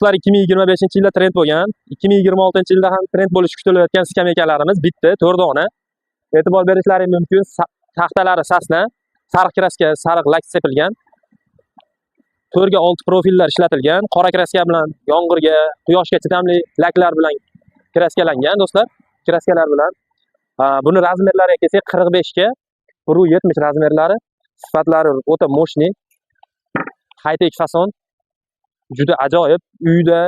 Do'stlar, 2025-yilda trend bo'lgan, 2026-yilda ham trend bo'lishi kutilayotgan skameykalarimiz bitta 4 dona. E'tibor berishlaringiz mumkin. Taxtalari sasna, sariq kraska, sariq lak sepilgan. 4 ga 6 profillar ishlatilgan. Qora kraska bilan yomg'irga, quyoshga chidamli laklar bilan kraskalangan do'stlar. Kraskalar bilan. Buni razmerlariga kelsak 45 ga 170 razmerlari. Sifatlari o'ta moshniy. High-tech fason. Juda ajoyib. Uyda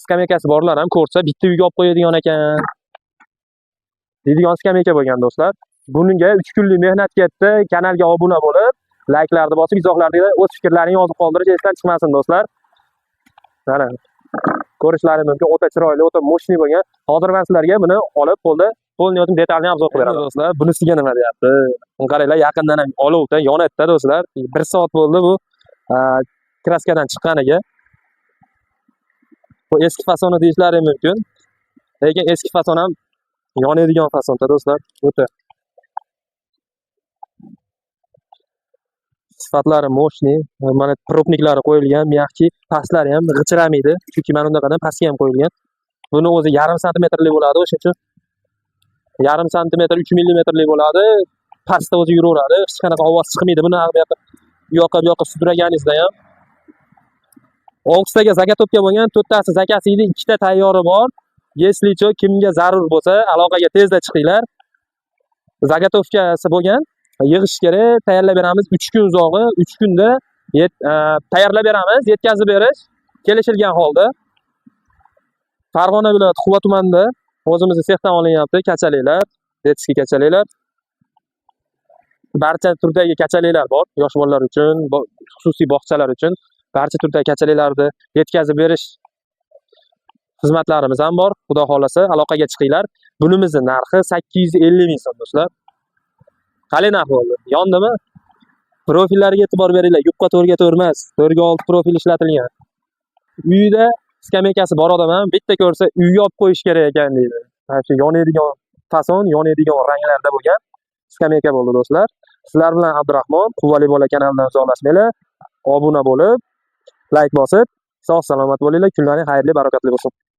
skameykasi borlar ham ko'rsa bitta uyga olib qo'yadigan ekan. Deydigan skameyka bo'lgan do'stlar. Bunga 3 kunlik mehnat ketdi. Kanalga obuna bo'lib, layklarni bosib, izohlarda o'z fikrlaringizni yozib qoldirish esdan chiqmasin do'stlar. Mana ko'rishlaringiz mumkin, o'ta chiroyli, o'ta moshniy bo'lgan. Hozir men sizlarga buni olib qo'lni yozib detalni obzor qilib beraman do'stlar. Bunisiga nima deyapti? Qaranglar, yaqindan ham olovda yonadi do'stlar. 1 soat bo'ldi bu kraskadan chiqqaniga. Bu eski fasoni deyishlari mumkin. Lekin eski fason ham yonadigan fasonda do'stlar. O'ta sifatlari moshniy. Mana propniklari qo'yilgan, miyaqchi, pastlari ham g'ichiramaydi. Chunki mana bundaqadan pastga ham qo'yilgan. Buni o'zi 0,5 santimetrlik bo'ladi, o'sha uchun 0,5 santimetr 3 millimetrlik bo'ladi. Pastda o'zi yuraveradi. Hech qanaqa ovoz chiqmaydi. Buni bu yoqqa sudraganingizda ham 6 taga zagatopka bo'lgan, 4 tasi zakasi edi, 2 ta tayyori bor. Yeslicho kimga zarur bo'lsa, aloqaga tezda chiqinglar. Zagatopkasi bo'lgan, yig'ish kerak, tayyorlab beramiz 3 kun uzog'i, 3 kunda tayyorlab beramiz, yetkazib berish kelishilgan holda. Farg'ona viloyati Quva tumanida o'zimizning sexdan olinyapti kachaliklar, detskiy kachaliklar. Barcha turdagi kachaliklar bor, yosh bolalar uchun, xususiy bog'chalar uchun. Barcha turdagi kachaliklarni yetkazib berish xizmatlarimiz ham bor. Xudo xolasa aloqaga chiqinglar. Bunimizning narxi 850 ming so'm do'stlar. Qalay narx bo'ldi? Yondimi? Profillariga e'tibor beringlar. Yupqa 4 ga 4 emas, 4 ga 6 profil ishlatilgan. Uyida skameykasi bor odam ham bitta ko'rsa uyga olib qo'yish kerak ekan deydi. Mana shu yonadigan fason, yonadigan ranglarda bo'lgan skameyka bo'ldi do'stlar. Sizlar bilan Abdurahmon, Quvvali bola kanalidan uzoqlashmanglar. Obuna bo'lib, like bosib, sog' salomat bo'linglar. Kunlaring xayrli, barakatli bo'lsin.